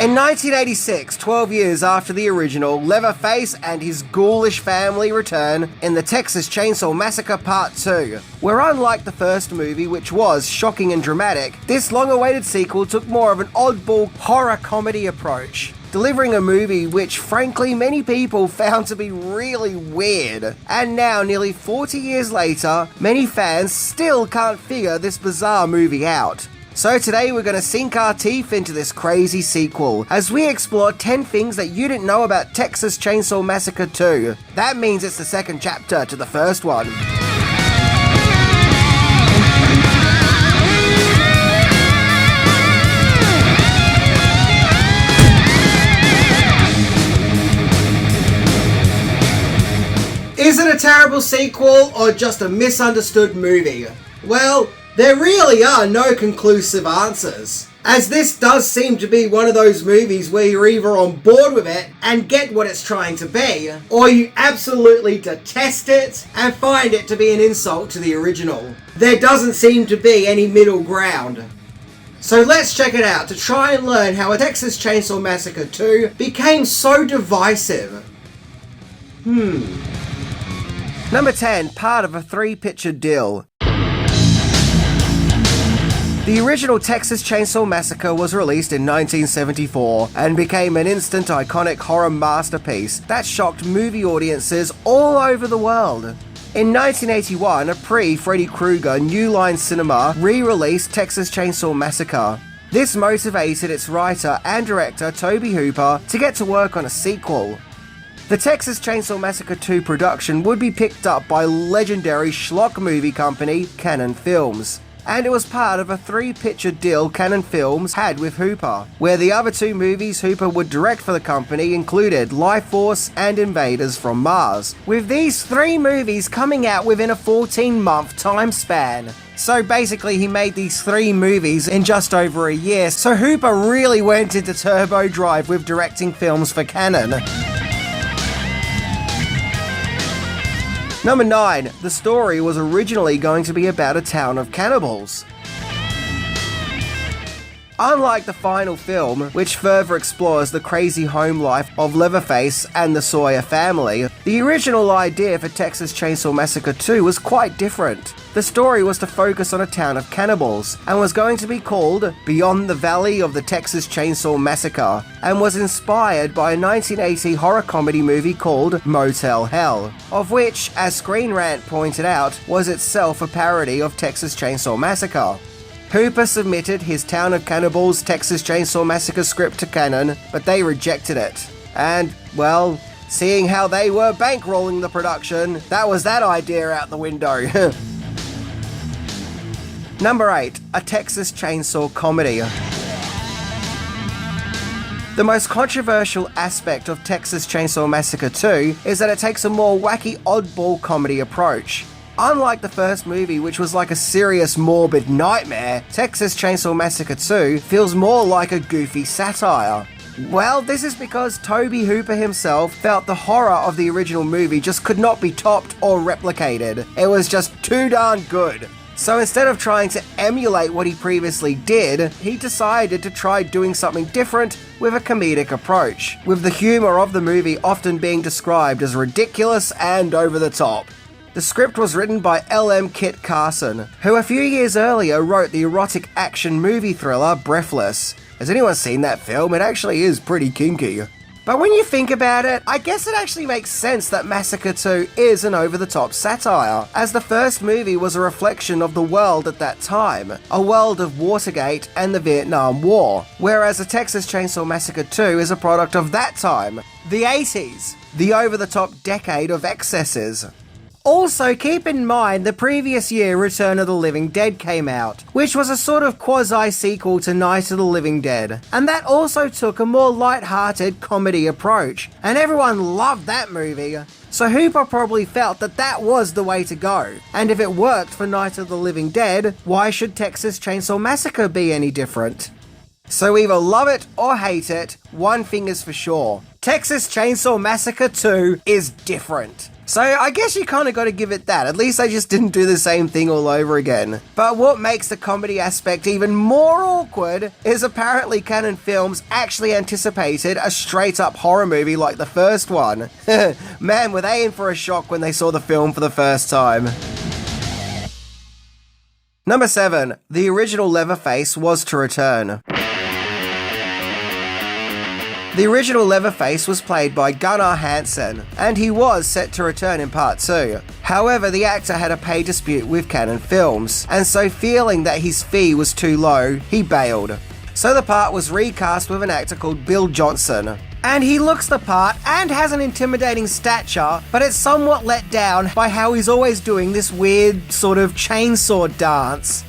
In 1986, 12 years after the original, Leatherface and his ghoulish family return in the Texas Chainsaw Massacre Part 2, where unlike the first movie, which was shocking and dramatic, this long-awaited sequel took more of an oddball horror comedy approach, delivering a movie which frankly many people found to be really weird. And now, nearly 40 years later, many fans still can't figure this bizarre movie out. So today we're going to sink our teeth into this crazy sequel as we explore 10 things that you didn't know about Texas Chainsaw Massacre 2. That means it's the second chapter to the first one. Is it a terrible sequel or just a misunderstood movie? Well, there really are no conclusive answers, as this does seem to be one of those movies where you're either on board with it and get what it's trying to be, or you absolutely detest it and find it to be an insult to the original. There doesn't seem to be any middle ground. So let's check it out to try and learn how a Texas Chainsaw Massacre 2 became so divisive. Number 10, part of a 3-picture deal. The original Texas Chainsaw Massacre was released in 1974 and became an instant iconic horror masterpiece that shocked movie audiences all over the world. In 1981, a pre-Freddy Krueger New Line Cinema re-released Texas Chainsaw Massacre. This motivated its writer and director Tobe Hooper to get to work on a sequel. The Texas Chainsaw Massacre 2 production would be picked up by legendary schlock movie company Cannon Films, and it was part of a 3-picture deal Cannon Films had with Hooper, where the other 2 movies Hooper would direct for the company included Life Force and Invaders from Mars, with these 3 movies coming out within a 14-month time span. So basically he made these 3 movies in just over a year, so Hooper really went into turbo drive with directing films for Cannon. Number 9. The story was originally going to be about a town of cannibals. Unlike the final film, which further explores the crazy home life of Leatherface and the Sawyer family, the original idea for Texas Chainsaw Massacre 2 was quite different. The story was to focus on a town of cannibals, and was going to be called Beyond the Valley of the Texas Chainsaw Massacre, and was inspired by a 1980 horror comedy movie called Motel Hell, of which, as Screen Rant pointed out, was itself a parody of Texas Chainsaw Massacre. Hooper submitted his Town of Cannibals Texas Chainsaw Massacre script to Cannon, but they rejected it. And, well, seeing how they were bankrolling the production, that was that idea out the window. Number 8. A Texas Chainsaw Comedy. The most controversial aspect of Texas Chainsaw Massacre 2 is that it takes a more wacky oddball comedy approach. Unlike the first movie, which was like a serious morbid nightmare, Texas Chainsaw Massacre 2 feels more like a goofy satire. Well, this is because Tobe Hooper himself felt the horror of the original movie just could not be topped or replicated. It was just too darn good. So instead of trying to emulate what he previously did, he decided to try doing something different with a comedic approach, with the humor of the movie often being described as ridiculous and over the top. The script was written by L.M. Kit Carson, who a few years earlier wrote the erotic action movie thriller Breathless. Has anyone seen that film? It actually is pretty kinky. But when you think about it, I guess it actually makes sense that Massacre 2 is an over-the-top satire, as the first movie was a reflection of the world at that time, a world of Watergate and the Vietnam War, whereas the Texas Chainsaw Massacre 2 is a product of that time, the 80s, the over-the-top decade of excesses. Also, keep in mind the previous year Return of the Living Dead came out, which was a sort of quasi-sequel to Night of the Living Dead, and that also took a more light-hearted comedy approach, and everyone loved that movie. So Hooper probably felt that that was the way to go, and if it worked for Night of the Living Dead, why should Texas Chainsaw Massacre be any different? So either love it or hate it, one thing is for sure. Texas Chainsaw Massacre 2 is different. So I guess you kind of got to give it that. At least they just didn't do the same thing all over again. But what makes the comedy aspect even more awkward is apparently Cannon Films actually anticipated a straight-up horror movie like the first one. Man, were they in for a shock when they saw the film for the first time. Number 7. The original Leatherface was to return. The original Leatherface was played by Gunnar Hansen, and he was set to return in part 2. However, the actor had a pay dispute with Cannon Films, and so feeling that his fee was too low, he bailed. So the part was recast with an actor called Bill Johnson. And he looks the part and has an intimidating stature, but it's somewhat let down by how he's always doing this weird sort of chainsaw dance.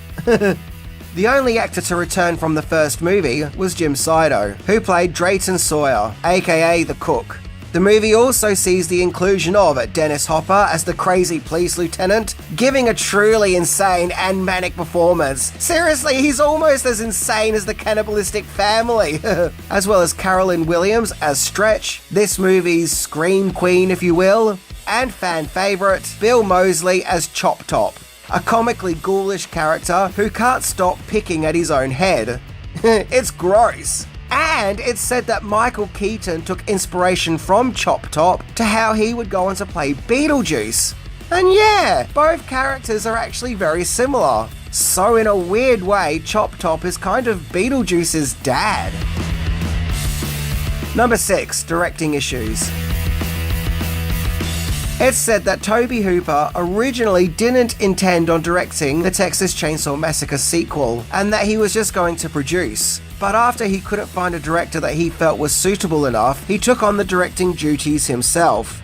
The only actor to return from the first movie was Jim Sido, who played Drayton Sawyer, aka the Cook. The movie also sees the inclusion of Dennis Hopper as the crazy police lieutenant, giving a truly insane and manic performance. Seriously, he's almost as insane as the Cannibalistic Family. As well as Carolyn Williams as Stretch, this movie's scream queen if you will, and fan favourite Bill Moseley as Chop Top, a comically ghoulish character who can't stop picking at his own head. It's gross. And it's said that Michael Keaton took inspiration from Chop Top to how he would go on to play Beetlejuice. And yeah, both characters are actually very similar. So in a weird way, Chop Top is kind of Beetlejuice's dad. Number 6. Directing issues. It's said that Tobe Hooper originally didn't intend on directing the Texas Chainsaw Massacre sequel, and that he was just going to produce. But after he couldn't find a director that he felt was suitable enough, he took on the directing duties himself.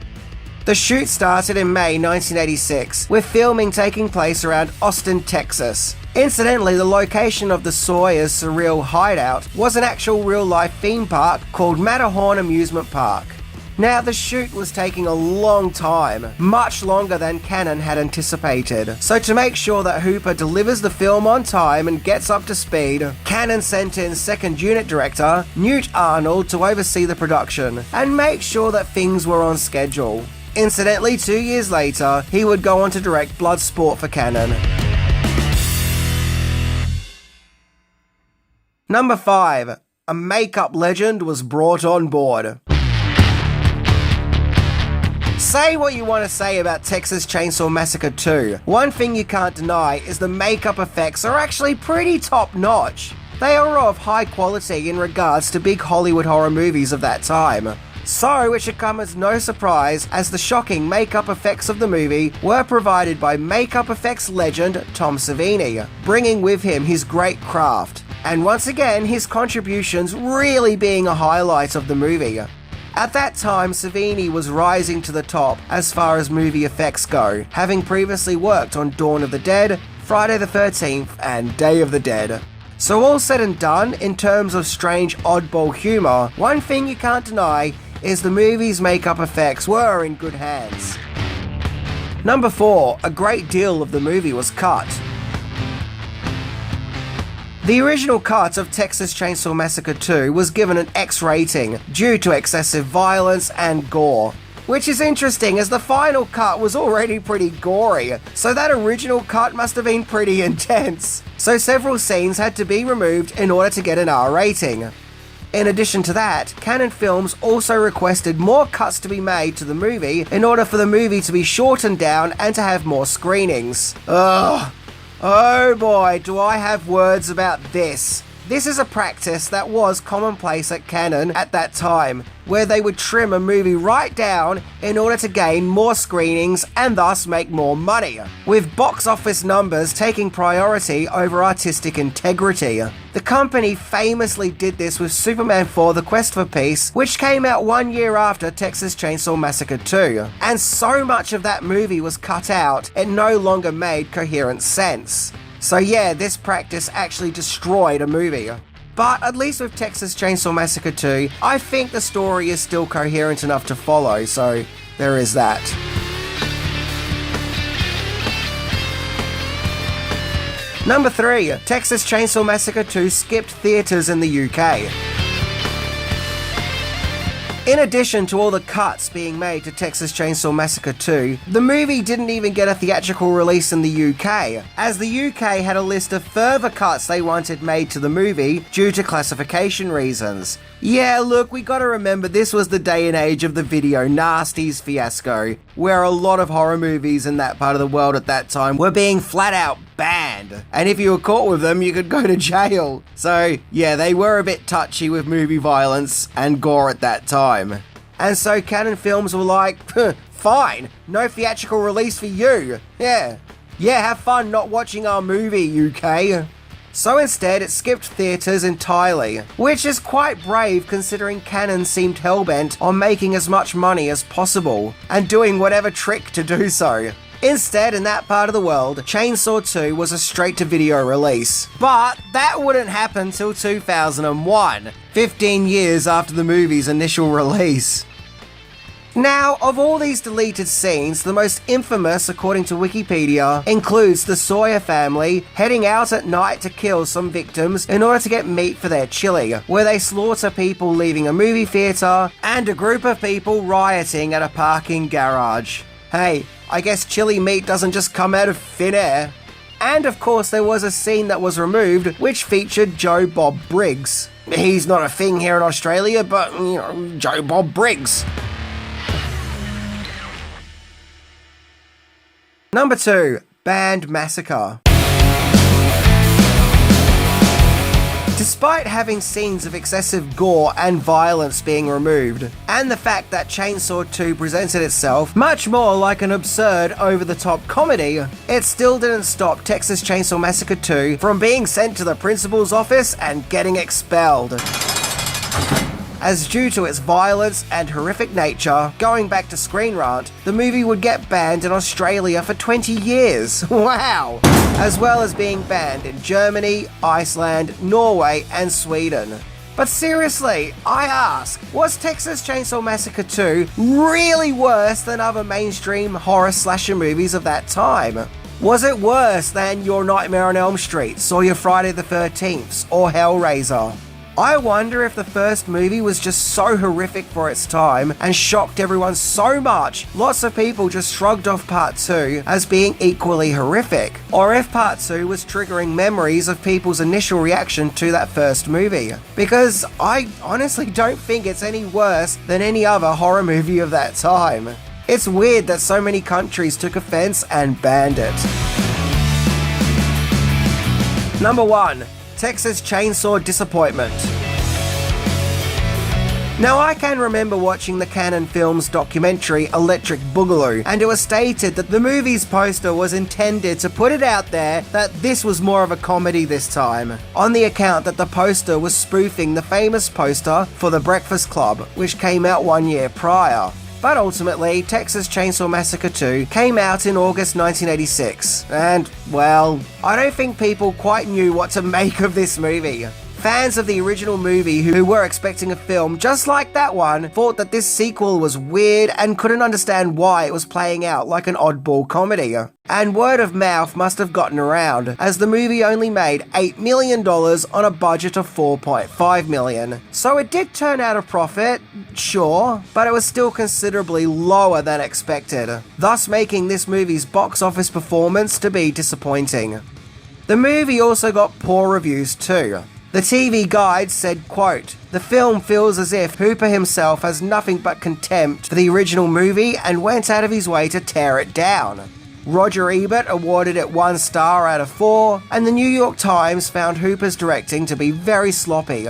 The shoot started in May 1986, with filming taking place around Austin, Texas. Incidentally, the location of the Sawyer's surreal hideout was an actual real-life theme park called Matterhorn Amusement Park. Now, the shoot was taking a long time, much longer than Cannon had anticipated. So to make sure that Hooper delivers the film on time and gets up to speed, Cannon sent in second unit director Newt Arnold to oversee the production and make sure that things were on schedule. Incidentally, 2 years later, he would go on to direct Bloodsport for Cannon. Number 5. A makeup legend was brought on board. Say what you want to say about Texas Chainsaw Massacre 2. One thing you can't deny is the makeup effects are actually pretty top-notch. They are of high quality in regards to big Hollywood horror movies of that time. So it should come as no surprise as the shocking makeup effects of the movie were provided by makeup effects legend Tom Savini, bringing with him his great craft, and once again his contributions really being a highlight of the movie. At that time, Savini was rising to the top as far as movie effects go, having previously worked on Dawn of the Dead, Friday the 13th, and Day of the Dead. So all said and done, in terms of strange oddball humour, one thing you can't deny is the movie's makeup effects were in good hands. Number 4. A great deal of the movie was cut. The original cut of Texas Chainsaw Massacre 2 was given an X rating due to excessive violence and gore. Which is interesting as the final cut was already pretty gory, so that original cut must have been pretty intense. So several scenes had to be removed in order to get an R rating. In addition to that, Cannon Films also requested more cuts to be made to the movie in order for the movie to be shortened down and to have more screenings. Ugh. Oh boy, do I have words about this. This is a practice that was commonplace at Cannon at that time, where they would trim a movie right down in order to gain more screenings and thus make more money, with box office numbers taking priority over artistic integrity. The company famously did this with Superman 4: The Quest for Peace, which came out 1 year after Texas Chainsaw Massacre 2, and so much of that movie was cut out it no longer made coherent sense. So yeah, this practice actually destroyed a movie. But at least with Texas Chainsaw Massacre 2, I think the story is still coherent enough to follow, so there is that. Number 3. Texas Chainsaw Massacre 2 skipped theatres in the UK. In addition to all the cuts being made to Texas Chainsaw Massacre 2, the movie didn't even get a theatrical release in the UK, as the UK had a list of further cuts they wanted made to the movie due to classification reasons. Yeah, look, we gotta remember this was the day and age of the video nasties fiasco, where a lot of horror movies in that part of the world at that time were being flat out banned, and if you were caught with them, you could go to jail. So, yeah, they were a bit touchy with movie violence and gore at that time. And so Canon Films were like, fine, no theatrical release for you. Yeah, have fun not watching our movie, UK. So instead, it skipped theatres entirely, which is quite brave considering Canon seemed hellbent on making as much money as possible, and doing whatever trick to do so. Instead, in that part of the world, Chainsaw 2 was a straight-to-video release. But that wouldn't happen till 2001, 15 years after the movie's initial release. Now, of all these deleted scenes, the most infamous, according to Wikipedia, includes the Sawyer family heading out at night to kill some victims in order to get meat for their chili, where they slaughter people leaving a movie theatre, and a group of people rioting at a parking garage. Hey, I guess chili meat doesn't just come out of thin air. And of course there was a scene that was removed which featured Joe Bob Briggs. He's not a thing here in Australia, but, you know, Joe Bob Briggs. Number 2. Banned Massacre. Despite having scenes of excessive gore and violence being removed, and the fact that Chainsaw 2 presented itself much more like an absurd, over-the-top comedy, it still didn't stop Texas Chainsaw Massacre 2 from being sent to the principal's office and getting expelled. As due to its violence and horrific nature, going back to Screen Rant, the movie would get banned in Australia for 20 years. Wow! As well as being banned in Germany, Iceland, Norway, and Sweden. But seriously, I ask, was Texas Chainsaw Massacre 2 really worse than other mainstream horror slasher movies of that time? Was it worse than your Nightmare on Elm Street, or your Friday the 13th, or Hellraiser? I wonder if the first movie was just so horrific for its time and shocked everyone so much, lots of people just shrugged off Part 2 as being equally horrific, or if Part 2 was triggering memories of people's initial reaction to that first movie. Because I honestly don't think it's any worse than any other horror movie of that time. It's weird that so many countries took offense and banned it. Number 1. Texas Chainsaw Disappointment. Now, I can remember watching the Canon Films documentary Electric Boogaloo, and it was stated that the movie's poster was intended to put it out there that this was more of a comedy this time, on the account that the poster was spoofing the famous poster for The Breakfast Club, which came out 1 year prior. But ultimately, Texas Chainsaw Massacre 2 came out in August 1986, and, well, I don't think people quite knew what to make of this movie. Fans of the original movie who were expecting a film just like that one thought that this sequel was weird and couldn't understand why it was playing out like an oddball comedy. And word of mouth must have gotten around, as the movie only made $8 million on a budget of $4.5 million. So it did turn out a profit, sure, but it was still considerably lower than expected, thus making this movie's box office performance to be disappointing. The movie also got poor reviews too. The TV Guide said, quote, "The film feels as if Hooper himself has nothing but contempt for the original movie and went out of his way to tear it down." Roger Ebert awarded it 1 star out of 4, and the New York Times found Hooper's directing to be very sloppy.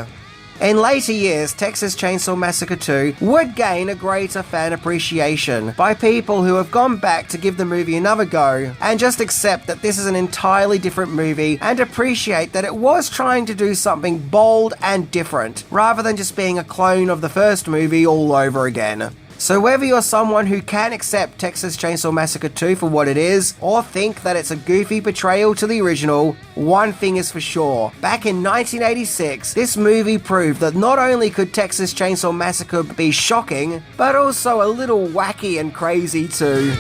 In later years, Texas Chainsaw Massacre 2 would gain a greater fan appreciation by people who have gone back to give the movie another go and just accept that this is an entirely different movie and appreciate that it was trying to do something bold and different, rather than just being a clone of the first movie all over again. So whether you're someone who can accept Texas Chainsaw Massacre 2 for what it is, or think that it's a goofy portrayal to the original, one thing is for sure. Back in 1986, this movie proved that not only could Texas Chainsaw Massacre be shocking, but also a little wacky and crazy too.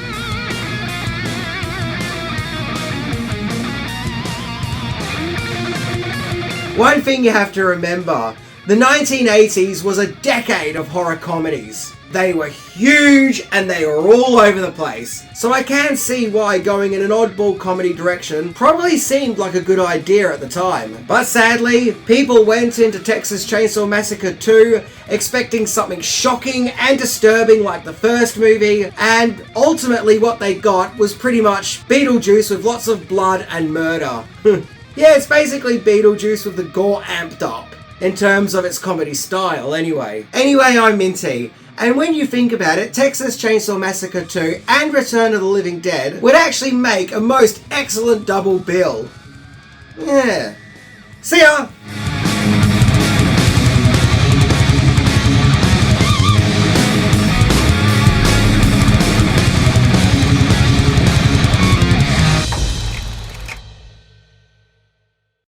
One thing you have to remember, The 1980s was a decade of horror comedies. They were huge and they were all over the place. So I can see why going in an oddball comedy direction probably seemed like a good idea at the time. But sadly, people went into Texas Chainsaw Massacre 2 expecting something shocking and disturbing like the first movie, and ultimately what they got was pretty much Beetlejuice with lots of blood and murder. Yeah, it's basically Beetlejuice with the gore amped up, in terms of its comedy style anyway. Anyway, I'm Minty. And when you think about it, Texas Chainsaw Massacre 2 and Return of the Living Dead would actually make a most excellent double bill. Yeah. See ya!